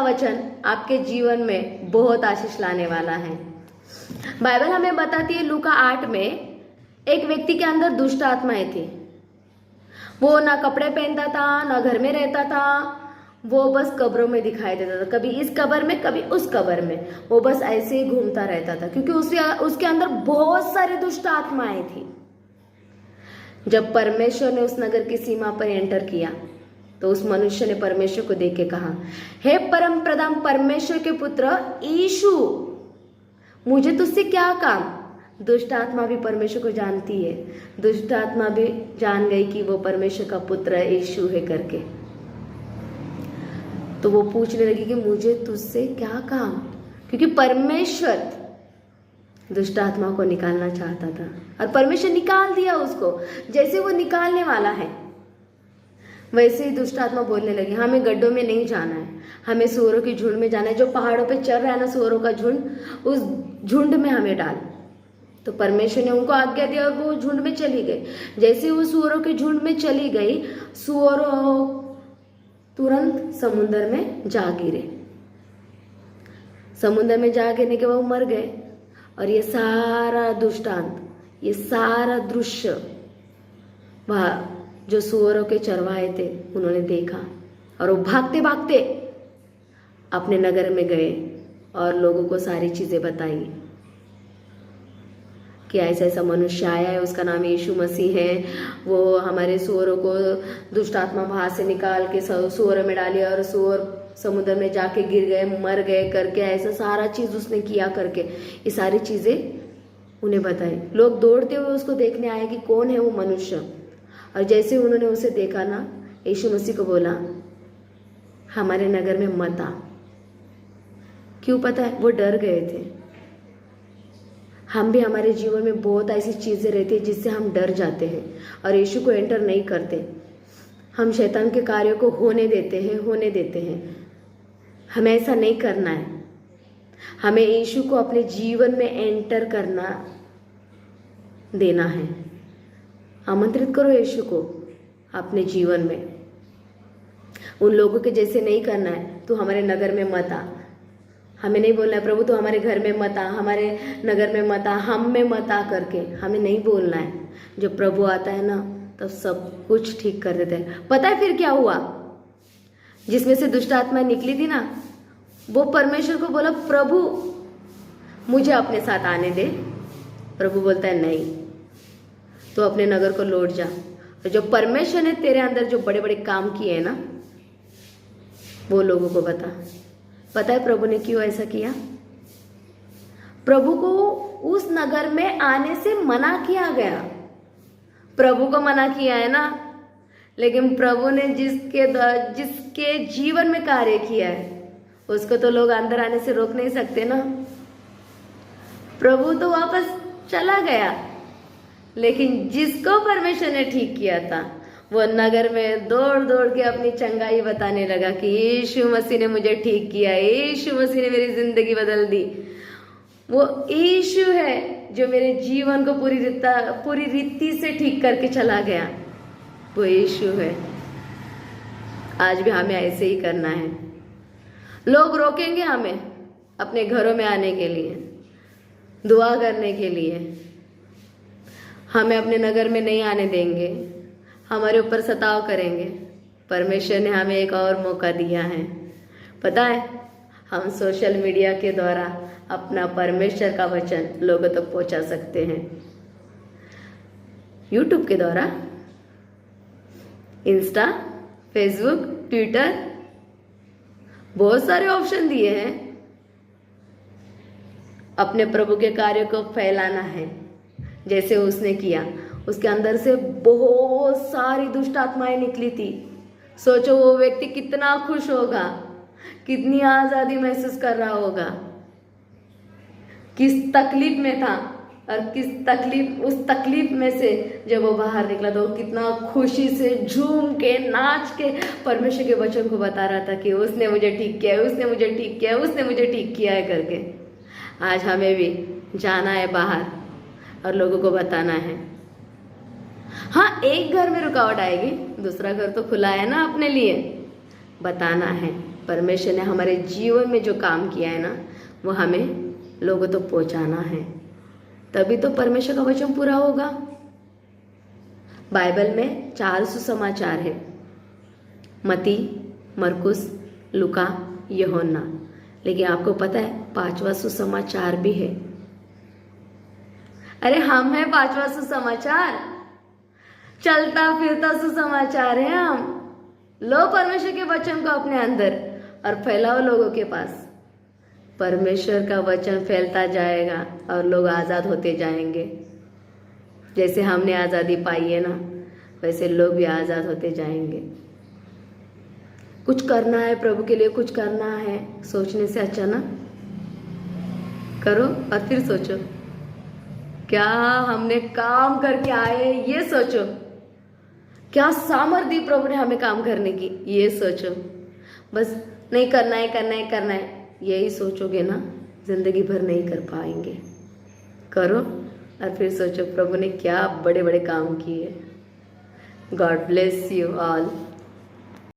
वचन आपके जीवन में बहुत आशीष लाने वाला है। बाइबल हमें बताती है लूका 8 में एक व्यक्ति के अंदर दुष्ट आत्माएं थी। वो ना कपड़े पहनता था, ना घर में रहता था, वो बस कब्रों में दिखाई देता था, कभी इस कब्र में कभी उस कब्र में, वो बस ऐसे ही घूमता रहता था क्योंकि उसके अंदर बहुत सारे दुष्ट आत्माएं थी। जब परमेश्वर ने उस नगर की सीमा पर एंटर किया तो उस मनुष्य ने परमेश्वर को देख के कहा, हे परम प्रधान परमेश्वर के पुत्र यीशु, मुझे तुझसे क्या काम। दुष्ट आत्मा भी परमेश्वर को जानती है, दुष्ट आत्मा भी जान गई कि वो परमेश्वर का पुत्र यीशु है करके। तो वो पूछने लगी कि मुझे तुझसे क्या काम, क्योंकि परमेश्वर दुष्ट आत्मा को निकालना चाहता था और परमेश्वर निकाल दिया उसको। जैसे वो निकालने वाला है वैसे ही दुष्ट आत्मा बोलने लगी, हमें गड्ढों में नहीं जाना है, हमें सूअरों की झुंड में जाना है। जो पहाड़ों पे चल रहा है ना सूअरों का झुंड, उस झुंड में हमें डाल। तो परमेश्वर ने उनको आज्ञा दिया और वो झुंड में चली गई। जैसे वो सूअरों के झुंड में चली गई, सूअरों तुरंत समुद्र में जा गिरे। समुद्र में जा गिरने के बाद वो मर गए। और ये सारा दुष्टांत, ये सारा दृश्य वह जो सूअरों के चरवाहे थे उन्होंने देखा और वो भागते भागते अपने नगर में गए और लोगों को सारी चीजें बताई कि ऐसा ऐसा मनुष्य आया है, उसका नाम यीशु मसीह है, वो हमारे सूअरों को दुष्ट आत्मा बाहर से निकाल के सूअरों में डाली और सूअर समुद्र में जाके गिर गए, मर गए करके, ऐसा सारा चीज उसने किया करके ये सारी चीजें उन्हें बताई। लोग दौड़ते हुए उसको देखने आए कि कौन है वो मनुष्य। और जैसे उन्होंने उसे देखा ना, यीशु मसीह को बोला, हमारे नगर में मत आ। क्यों पता है? वो डर गए थे। हम भी हमारे जीवन में बहुत ऐसी चीजें रहती है जिससे हम डर जाते हैं और यीशु को एंटर नहीं करते। हम शैतान के कार्यों को होने देते हैं। हमें ऐसा नहीं करना है। हमें यीशु को अपने जीवन में एंटर करना देना है। आमंत्रित करो यीशु को अपने जीवन में। उन लोगों के जैसे नहीं करना है, तू हमारे नगर में मत आ। हमें नहीं बोलना है प्रभु तू हमारे घर में मत आ, हमारे नगर में मत आ, हम में मत आ करके हमें नहीं बोलना है। जब प्रभु आता है ना तब सब कुछ ठीक कर देते हैं। पता है फिर क्या हुआ? जिसमें से दुष्ट आत्मा निकली थी ना, वो परमेश्वर को बोला, प्रभु मुझे अपने साथ आने दे। प्रभु बोलता है नहीं, तो अपने नगर को लौट जा। और जो परमेश्वर ने तेरे अंदर जो बड़े बड़े काम किए हैं ना, वो लोगों को बता। पता है प्रभु ने क्यों ऐसा किया? प्रभु को उस नगर में आने से मना किया गया। प्रभु को मना किया है ना, लेकिन प्रभु ने जिसके जीवन में कार्य किया है उसको तो लोग अंदर आने से रोक नहीं सकते ना। प्रभु तो वापस चला गया, लेकिन जिसको परमेश्वर ने ठीक किया था वो नगर में दौड़ दौड़ के अपनी चंगाई बताने लगा कि यीशु मसीह ने मुझे ठीक किया, यीशु मसीह ने मेरी जिंदगी बदल दी। वो यीशु है जो मेरे जीवन को पूरी रीति से ठीक करके चला गया। वो यीशु है। आज भी हमें ऐसे ही करना है। लोग रोकेंगे हमें अपने घरों में आने के लिए, दुआ करने के लिए, हमें अपने नगर में नहीं आने देंगे, हमारे ऊपर सताव करेंगे। परमेश्वर ने हमें एक और मौका दिया है। पता है, हम सोशल मीडिया के द्वारा अपना परमेश्वर का वचन लोगों तक पहुंचा सकते हैं। यूट्यूब के द्वारा, इंस्टा, फेसबुक, ट्विटर, बहुत सारे ऑप्शन दिए हैं। अपने प्रभु के कार्य को फैलाना है जैसे उसने किया। उसके अंदर से बहुत सारी दुष्ट आत्माएं निकली थी। सोचो वो व्यक्ति कितना खुश होगा, कितनी आजादी महसूस कर रहा होगा, किस तकलीफ में था और उस तकलीफ में से जब वो बाहर निकला तो कितना खुशी से झूम के नाच के परमेश्वर के वचन को बता रहा था कि उसने मुझे ठीक किया है, उसने मुझे ठीक किया है, उसने मुझे ठीक किया है करके। आज हमें भी जाना है बाहर और लोगों को बताना है। हाँ, एक घर में रुकावट आएगी, दूसरा घर तो खुला है ना अपने लिए। बताना है परमेश्वर ने हमारे जीवन में जो काम किया है ना, वो हमें लोगों तक तो पहुंचाना है, तभी तो परमेश्वर का वचन पूरा होगा। बाइबल में 4 सुसमाचार है, मती, मरकुस, लुका, यूहन्ना, लेकिन आपको पता है 5वां सुसमाचार भी है। अरे हम हैं 5वां सुसमाचार, चलता फिरता सुसमाचार है हम। लो परमेश्वर के वचन को अपने अंदर और फैलाओ लोगों के पास। परमेश्वर का वचन फैलता जाएगा और लोग आज़ाद होते जाएंगे। जैसे हमने आज़ादी पाई है ना, वैसे लोग भी आज़ाद होते जाएंगे। कुछ करना है प्रभु के लिए, कुछ करना है, सोचने से अच्छा ना करो और फिर सोचो क्या हमने काम करके आए, ये सोचो। क्या सामर्थ्य प्रभु ने हमें काम करने की, ये सोचो। बस नहीं करना है, करना है, करना है, यही सोचोगे ना, जिंदगी भर नहीं कर पाएंगे। करो और फिर सोचो प्रभु ने क्या बड़े बड़े काम किए। God bless you all.